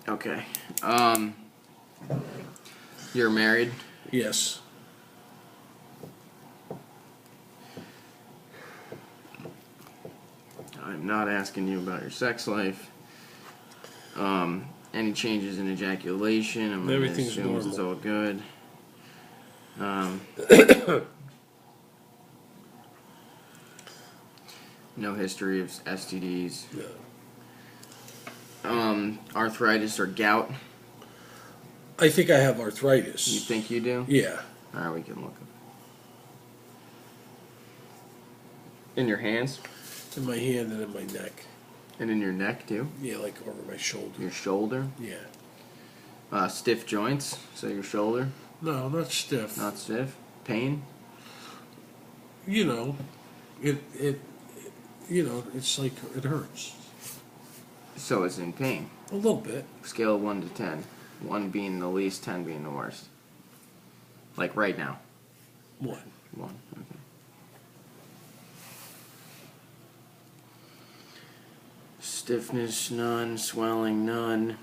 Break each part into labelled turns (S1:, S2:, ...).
S1: Okay. You're married?
S2: Yes.
S1: I'm not asking you about your sex life. Any changes in ejaculation? I'm gonna
S2: Everything's
S1: assume it's
S2: normal.
S1: all good. No history of STDs.
S2: No.
S1: Arthritis or gout?
S2: I think I have arthritis.
S1: You think you do?
S2: Yeah.
S1: Alright, we can look. In your hands?
S2: In my hand and in my neck.
S1: And in your neck, too?
S2: Yeah, like over my shoulder.
S1: Your shoulder?
S2: Yeah.
S1: Stiff joints? So your shoulder?
S2: No, not stiff.
S1: Not stiff? Pain?
S2: You know, it's like it hurts.
S1: So it's in pain.
S2: A little bit.
S1: Scale of 1 to 10. 1 being the least, 10 being the worst. Like right now.
S2: 1.
S1: 1. Okay. Stiffness, none. Swelling, none.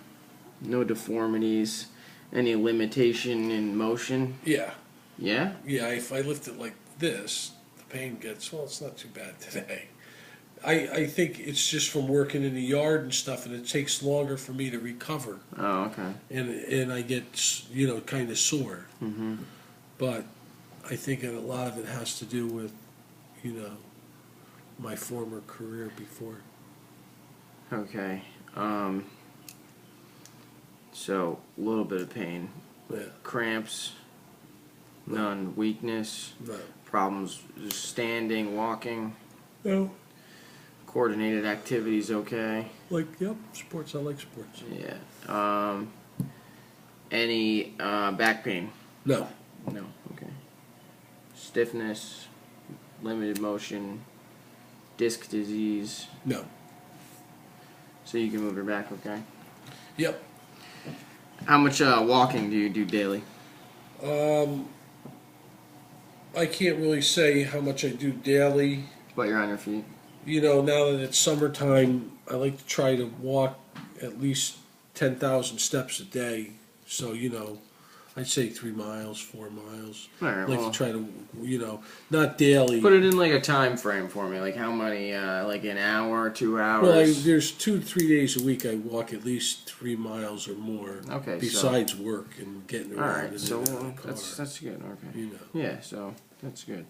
S1: No deformities. Any limitation in motion?
S2: Yeah.
S1: Yeah?
S2: Yeah, if I lift it like this, the pain gets, well, it's not too bad today. I think it's just from working in the yard and stuff, and it takes longer for me to recover.
S1: Oh, okay.
S2: And I get, kind of sore.
S1: Mm-hmm.
S2: But I think that a lot of it has to do with, my former career before.
S1: Okay. So, a little bit of pain.
S2: Yeah.
S1: Cramps? None. Weakness?
S2: No.
S1: Problems standing, walking?
S2: No.
S1: Coordinated activities okay?
S2: Yep, sports. I like sports.
S1: Yeah. Any back pain?
S2: No.
S1: No. Okay. Stiffness? Limited motion? Disc disease?
S2: No.
S1: So you can move your back okay?
S2: Yep.
S1: How much walking do you do daily?
S2: I can't really say how much I do daily.
S1: But you're on your feet?
S2: Now that it's summertime, I like to try to walk at least 10,000 steps a day. So, I'd say 3 miles, 4 miles.
S1: All right,
S2: I like
S1: well,
S2: to try to, not daily.
S1: put it in like a time frame for me. Like how many, like an hour, 2 hours?
S2: Well, there's 2 to 3 days a week I walk at least 3 miles or more.
S1: Okay,
S2: besides work and getting around.
S1: Alright, so
S2: in the car.
S1: that's good, okay.
S2: You know.
S1: Yeah, so that's good.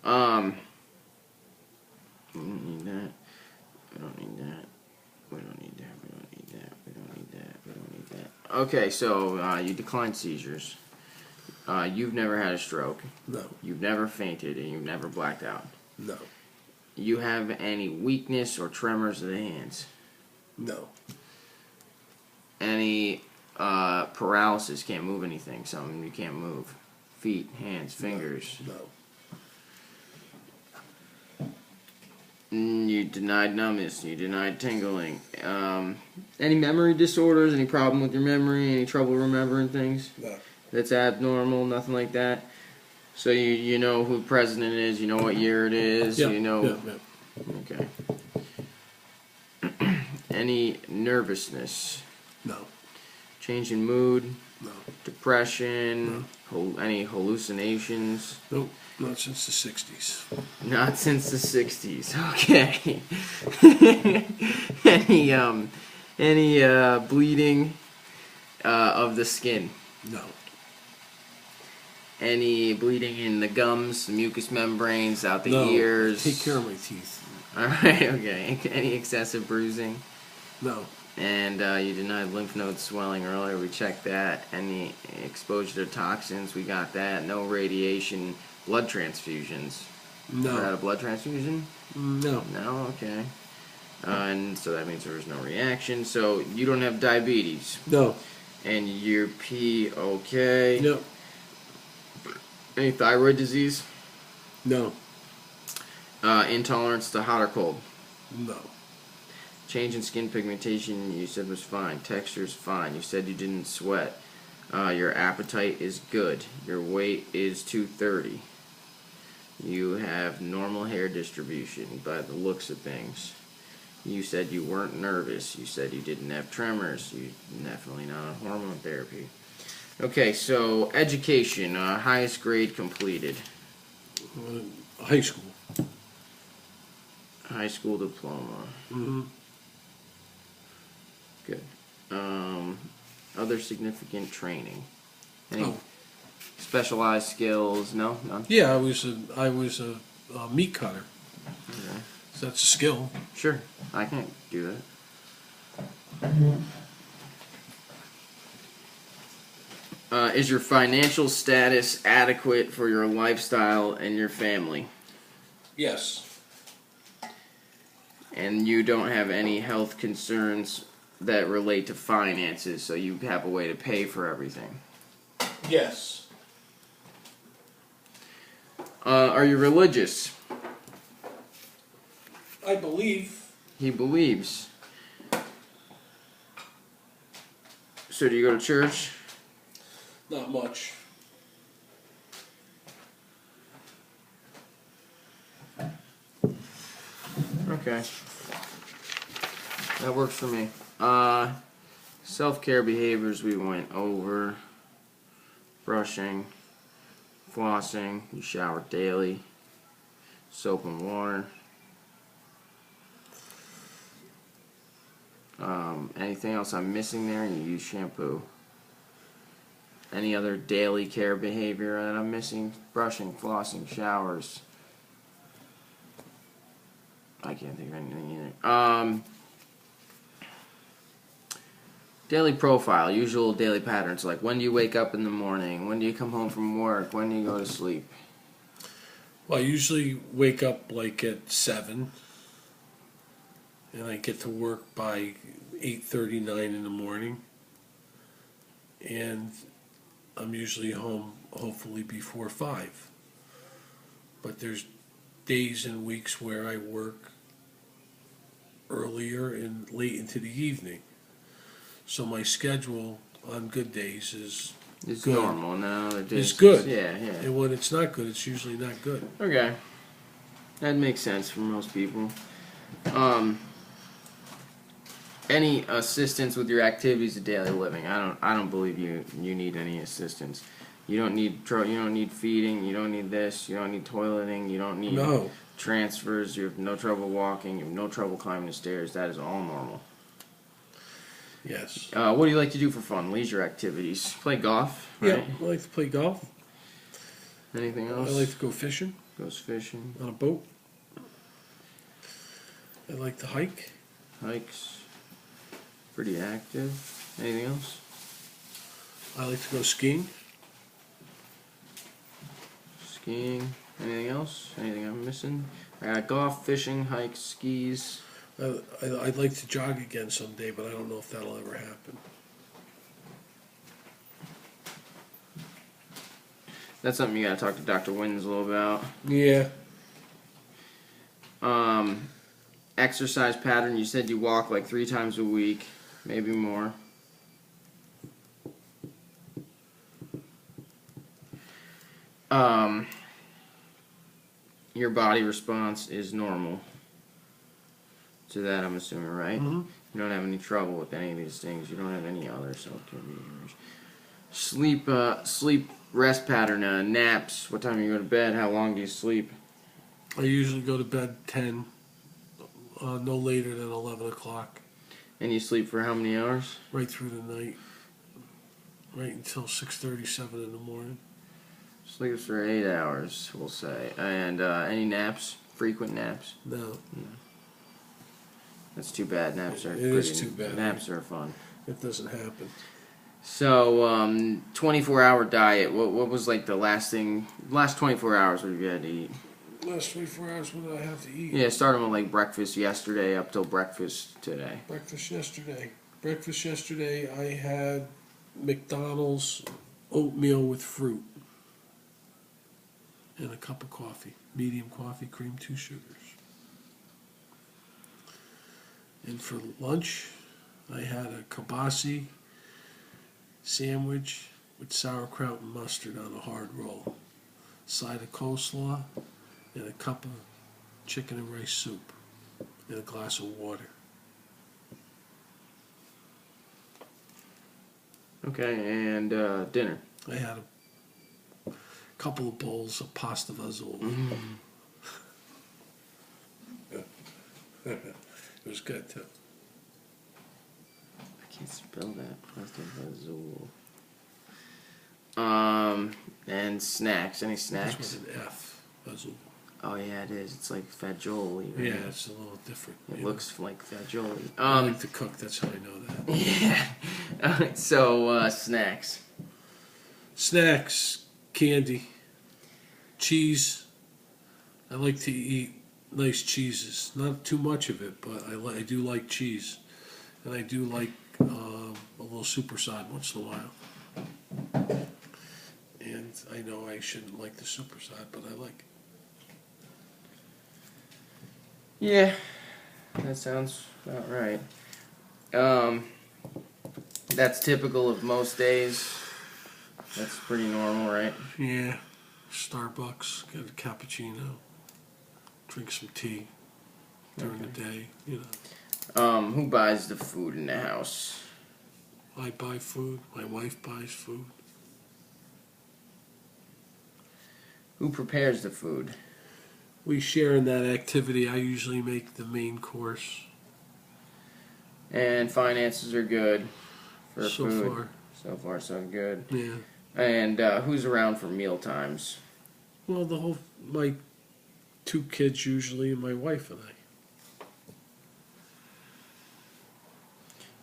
S1: We don't need that. We don't need that. We don't need that. We don't need that. We don't need that. We don't need that. Okay, so you decline seizures. You've never had a stroke.
S2: No.
S1: You've never fainted, and you've never blacked out.
S2: No.
S1: You have any weakness or tremors of the hands?
S2: No.
S1: Any paralysis, can't move anything, something you can't move? Feet, hands, fingers?
S2: No.
S1: You denied numbness, you denied tingling. Any memory disorders, any problem with your memory, any trouble remembering things?
S2: No.
S1: That's abnormal, nothing like that? So you know who the president is, you know what year it is,
S2: Yeah.
S1: you know...
S2: Yeah.
S1: Okay. Any nervousness?
S2: No.
S1: Change in mood?
S2: No.
S1: Depression? Any hallucinations?
S2: Nope. Not since the 60s.
S1: Not since the 60s. Okay. any bleeding of the skin?
S2: No.
S1: Any bleeding in the gums, the mucous membranes, out the
S2: No.
S1: ears?
S2: Take care of my teeth.
S1: Alright, okay. Any excessive bruising?
S2: No.
S1: And you denied lymph node swelling earlier. We checked that. Any exposure to toxins? We got that. No radiation. Blood transfusions?
S2: No.
S1: Ever had a blood transfusion?
S2: No.
S1: No? Okay. And so that means there was no reaction. So you don't have diabetes.
S2: No.
S1: And your pee okay.
S2: No.
S1: Any thyroid disease?
S2: No.
S1: Intolerance to hot or cold?
S2: No.
S1: Change in skin pigmentation you said was fine. Texture's fine. You said you didn't sweat. Your appetite is good. Your weight is 230. You have normal hair distribution by the looks of things. You said you weren't nervous. You said you didn't have tremors. You definitely not on hormone therapy. Okay, so education, highest grade completed.
S2: High school.
S1: High school diploma.
S2: Mm-hmm.
S1: Good. Other significant training. Any specialized skills? No, none.
S2: Yeah, I was a meat cutter.
S1: Okay.
S2: So that's a skill.
S1: Sure, I can't do that. Is your financial status adequate for your lifestyle and your family?
S2: Yes.
S1: And you don't have any health concerns that relate to finances, so you have a way to pay for everything.
S2: Yes.
S1: Are you religious?
S2: I believe.
S1: He believes. So do you go to church?
S2: Not much.
S1: Okay. That works for me. Self-care behaviors we went over. Brushing, flossing, you shower daily, soap and water. Anything else I'm missing there? You use shampoo. Any other daily care behavior that I'm missing? Brushing, flossing, showers. I can't think of anything either. Daily profile, usual daily patterns, like when do you wake up in the morning? When do you come home from work? When do you go to sleep?
S2: Well, I usually wake up like at 7, and I get to work by 8:39 in the morning, and I'm usually home hopefully before 5. But there's days and weeks where I work earlier and late into the evening. So my schedule on good days is
S1: It's
S2: good.
S1: normal, and then on other days
S2: It's good.
S1: Yeah.
S2: And when it's not good, it's usually not good.
S1: Okay. That makes sense for most people. Any assistance with your activities of daily living? I don't believe you need any assistance. You don't need feeding, you don't need this, you don't need toileting, you don't need transfers, you have no trouble walking, you have no trouble climbing the stairs. That is all normal.
S2: Yes.
S1: What do you like to do for fun? Leisure activities. Play golf, right?
S2: Yeah, I like to play golf.
S1: Anything else?
S2: I like to go fishing.
S1: Goes fishing.
S2: On a boat. I like to hike.
S1: Hikes. Pretty active. Anything else?
S2: I like to go skiing.
S1: Skiing. Anything else? Anything I'm missing? I got golf, fishing, hikes, skis.
S2: I'd like to jog again someday, but I don't know if that'll ever happen.
S1: That's something you gotta talk to Dr. Winslow about.
S2: Yeah.
S1: Exercise pattern, you said you walk like 3 times a week, maybe more. Your body response is normal to that, I'm assuming, right?
S2: Mm-hmm.
S1: You don't have any trouble with any of these things. You don't have any other self-care behaviors. Sleep rest pattern, naps. What time do you go to bed? How long do you sleep?
S2: I usually go to bed 10, no later than 11 o'clock.
S1: And you sleep for how many hours?
S2: Right through the night. Right until 6:37 in the morning.
S1: Sleeps for 8 hours, we'll say. And any naps? Frequent naps?
S2: No.
S1: That's too bad. Naps are
S2: It is too bad.
S1: Naps are fun.
S2: It doesn't happen.
S1: So, 24-hour diet. What was like the last 24 hours what have you had to eat?
S2: Last 24 hours, what did I have to eat?
S1: Yeah, starting with like breakfast yesterday up till breakfast today.
S2: Breakfast yesterday, I had McDonald's oatmeal with fruit and a cup of coffee. Medium coffee, cream, 2 sugars. And for lunch, I had a kielbasa sandwich with sauerkraut and mustard on a hard roll, side of coleslaw, and a cup of chicken and rice soup. and a glass of water.
S1: Okay, and dinner.
S2: I had a couple of bowls of pasta fazool. It was good too.
S1: I can't spell that. Pasta fazool. And snacks. Any
S2: This
S1: snacks?
S2: was an F. Fazool.
S1: Oh yeah, it is. It's like fagioli. Right?
S2: Yeah, it's a little different.
S1: It
S2: you
S1: looks like fagioli.
S2: I like to cook. That's how I know that.
S1: Yeah. Alright, so snacks.
S2: Snacks, candy, cheese. I like to eat nice cheeses. Not too much of it, but I do like cheese, and I do like a little superside once in a while. And I know I shouldn't like the superside, but I like it.
S1: Yeah, that sounds about right. That's typical of most days. That's pretty normal, right?
S2: Yeah, Starbucks, get a cappuccino, drink some tea during the day, you know.
S1: Who buys the food in the house?
S2: I buy food, my wife buys food.
S1: Who prepares the food?
S2: We share in that activity. I usually make the main course.
S1: And finances are good for
S2: So
S1: food.
S2: far.
S1: So far, so good.
S2: Yeah.
S1: And who's around for meal times?
S2: Well, my 2 kids usually, and my wife and I.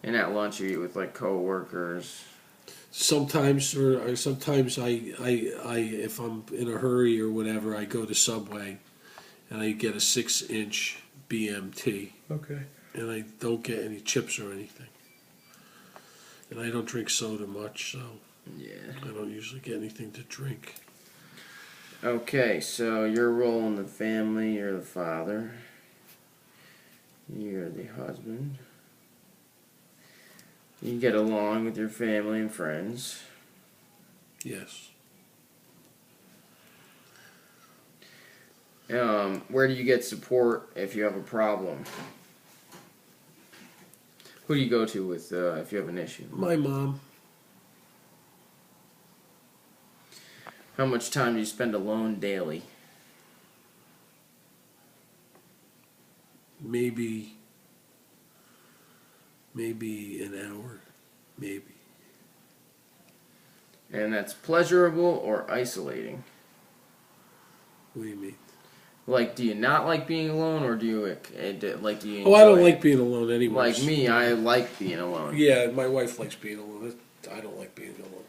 S1: And at lunch you eat with like co-workers.
S2: Sometimes, sometimes I if I'm in a hurry or whatever, I go to Subway, and I get a 6-inch BMT.
S1: Okay.
S2: And I don't get any chips or anything. And I don't drink soda much, so
S1: Yeah.
S2: I don't usually get anything to drink.
S1: Okay, so your role in the family, you're the father. You're the husband. You get along with your family and friends.
S2: Yes.
S1: Where do you get support if you have a problem? Who do you go to with if you have an issue?
S2: My mom.
S1: How much time do you spend alone daily?
S2: Maybe an hour, maybe.
S1: And that's pleasurable or isolating?
S2: What do you mean?
S1: Like, do you not like being alone, or do you like? Do you? Enjoy
S2: Oh, I don't
S1: it?
S2: like being alone anyway.
S1: Like me, I like being alone.
S2: Yeah, my wife likes being alone. I don't like being alone.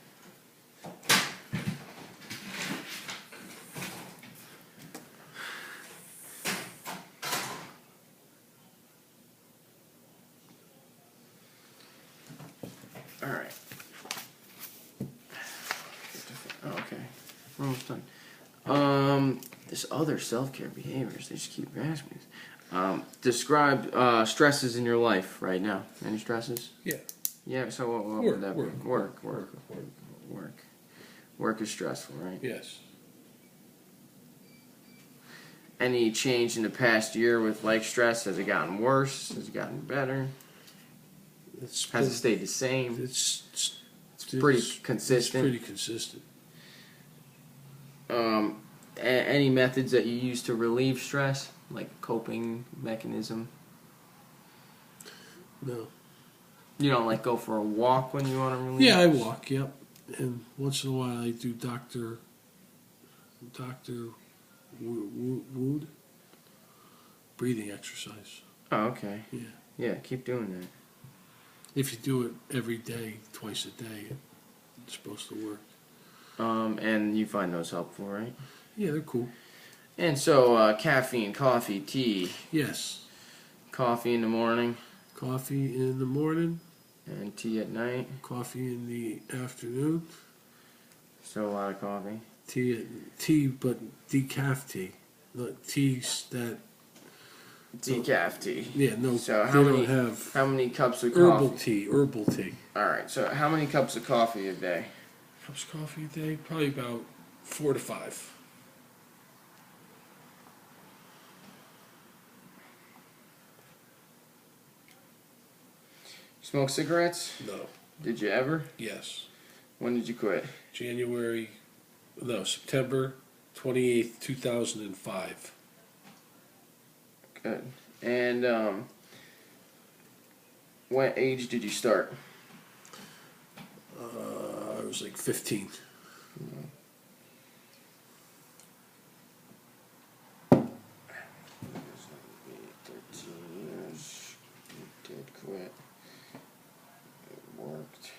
S1: All right. Oh, okay, we're almost done. This other self-care behaviors, they just keep asking me. Describe stresses in your life right now. Any stresses?
S2: Yeah.
S1: Yeah. So what would that be? Work is stressful, right?
S2: Yes.
S1: Any change in the past year with like stress? Has it gotten worse? Has it gotten better? Has it stayed the same?
S2: It's
S1: pretty consistent.
S2: It's pretty consistent.
S1: Any methods that you use to relieve stress, like coping mechanism?
S2: No.
S1: You don't like go for a walk when you want to relieve?
S2: Yeah, I walk. Yep. And once in a while, I do Dr. Wood breathing exercise.
S1: Oh, okay.
S2: Yeah.
S1: Yeah, keep doing that.
S2: If you do it every day, twice a day, it's supposed to work.
S1: And you find those helpful, right?
S2: Yeah, they're cool.
S1: And so, caffeine, coffee, tea.
S2: Yes.
S1: Coffee in the morning.
S2: Coffee in the morning.
S1: And tea at night.
S2: Coffee in the afternoon.
S1: So a lot of coffee.
S2: Tea, but decaf tea. Not teas that...
S1: Decaf tea.
S2: Yeah, no,
S1: So how many cups of coffee?
S2: Herbal tea.
S1: Alright, so how many cups of coffee a day?
S2: Cups of coffee a day? Probably about 4 to 5.
S1: Smoke cigarettes?
S2: No.
S1: Did you ever?
S2: Yes.
S1: When did you quit?
S2: September 28th, 2005.
S1: Good. And what age did you start?
S2: I was like 15.
S1: Did quit. It worked.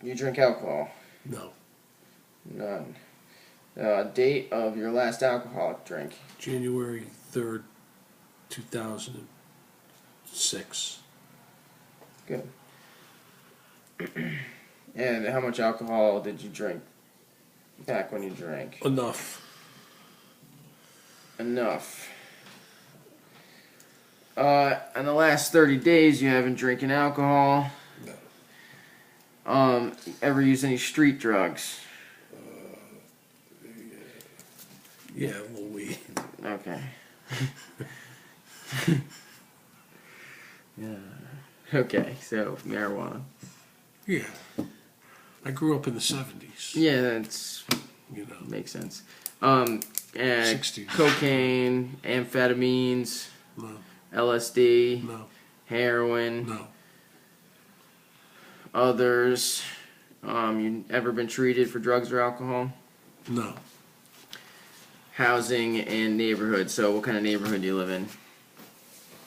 S1: You drink alcohol?
S2: No.
S1: None. Date of your last alcoholic drink?
S2: January 3rd, 2006.
S1: Good. And how much alcohol did you drink back when you drank?
S2: Enough.
S1: Enough. In the last 30 days, you haven't drinking alcohol.
S2: No.
S1: Ever use any street drugs?
S2: Yeah, a little weed.
S1: Okay. Yeah. Okay, so marijuana.
S2: Yeah. I grew up in the 70s.
S1: Yeah, that's makes sense. And
S2: 60s.
S1: cocaine, amphetamines,
S2: No.
S1: LSD,
S2: No.
S1: heroin,
S2: No.
S1: others. You ever been treated for drugs or alcohol?
S2: No.
S1: Housing and neighborhood. So what kind of neighborhood do you live in?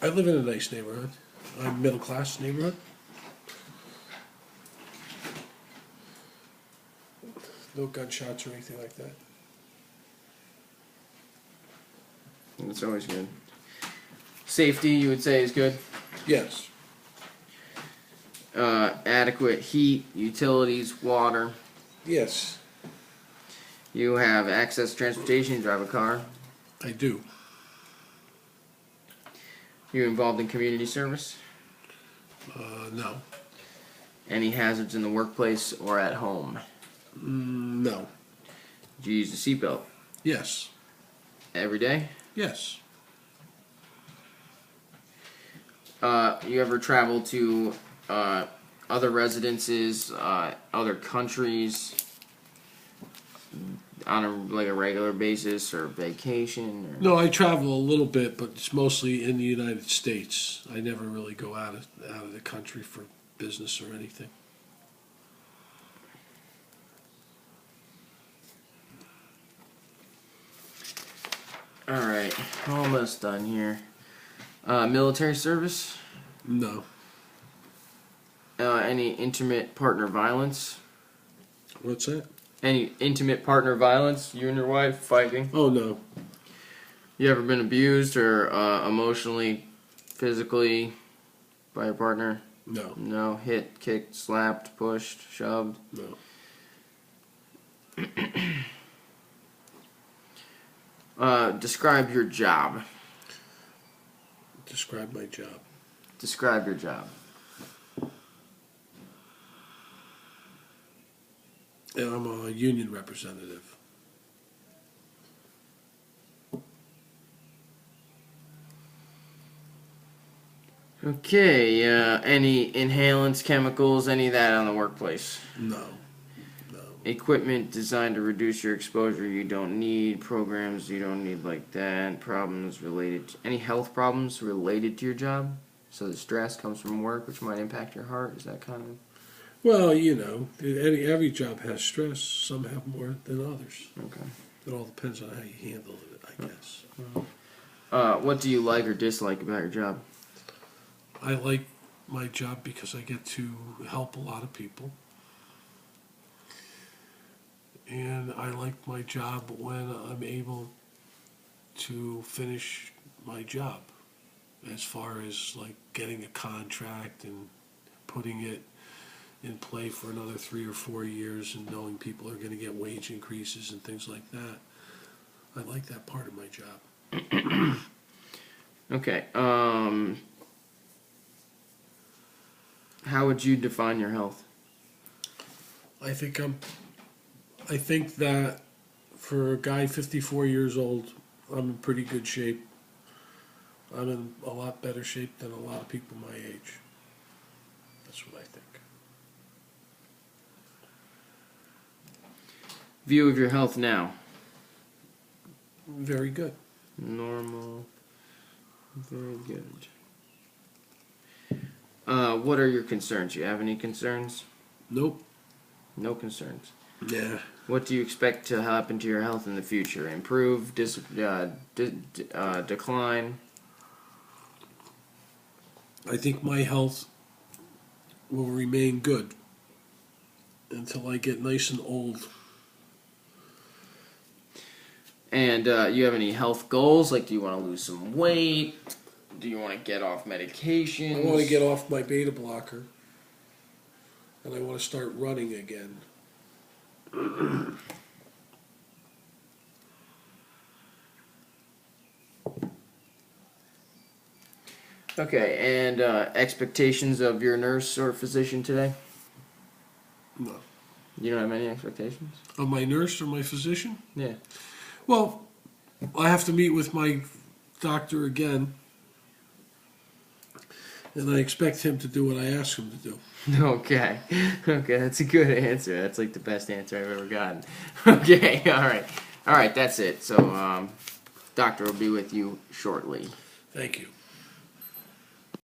S2: I live in a nice neighborhood. I'm middle class neighborhood. No gunshots or anything like that.
S1: That's always good. Safety, you would say, is good?
S2: Yes.
S1: Adequate heat, utilities, water.
S2: Yes.
S1: You have access to transportation, you drive a car.
S2: I do.
S1: You involved in community service?
S2: No.
S1: Any hazards in the workplace or at home?
S2: No.
S1: Do you use a seatbelt?
S2: Yes.
S1: Every day?
S2: Yes.
S1: You ever travel to other residences, other countries on a regular basis or vacation? Or?
S2: No, I travel a little bit, but it's mostly in the United States. I never really go out of the country for business or anything.
S1: All right, almost done here. Military service?
S2: No.
S1: Any intimate partner violence?
S2: What's that?
S1: Any intimate partner violence? You and your wife fighting?
S2: Oh, no.
S1: You ever been abused or emotionally, physically by your partner?
S2: No.
S1: No. Hit, kicked, slapped, pushed, shoved?
S2: No. Describe your job. Describe my job.
S1: Describe your job.
S2: I'm a union representative.
S1: Okay, any inhalants, chemicals, any of that on the workplace?
S2: No. No.
S1: Equipment designed to reduce your exposure you don't need, programs you don't need like that, problems related to, any health problems related to your job? So the stress comes from work, which might impact your heart, is that kind of...
S2: Well, every job has stress. Some have more than others.
S1: Okay.
S2: It all depends on how you handle it, I guess.
S1: What do you like or dislike about your job?
S2: I like my job because I get to help a lot of people. And I like my job when I'm able to finish my job. As far as like getting a contract and putting it in play for another 3 or 4 years and knowing people are going to get wage increases and things like that. I like that part of my job.
S1: Okay. How would you define your health?
S2: I think that for a guy 54 years old, I'm in pretty good shape. I'm in a lot better shape than a lot of people my age. That's what I think.
S1: View of your health now.
S2: Very good.
S1: Normal. Very good. What are your concerns? You have any concerns?
S2: Nope.
S1: No concerns.
S2: Yeah.
S1: What do you expect to happen to your health in the future? Improve, decline?
S2: I think my health will remain good until I get nice and old.
S1: And you have any health goals? Like, do you want to lose some weight? Do you want to get off medications?
S2: I want to get off my beta blocker, and I want to start running again.
S1: Okay, and expectations of your nurse or physician today?
S2: No.
S1: You don't have any expectations?
S2: Of my nurse or my physician?
S1: Yeah.
S2: Well, I have to meet with my doctor again, and I expect him to do what I ask him to do.
S1: Okay. Okay, that's a good answer. That's like the best answer I've ever gotten. Okay, alright. Alright, that's it. So, doctor will be with you shortly.
S2: Thank you.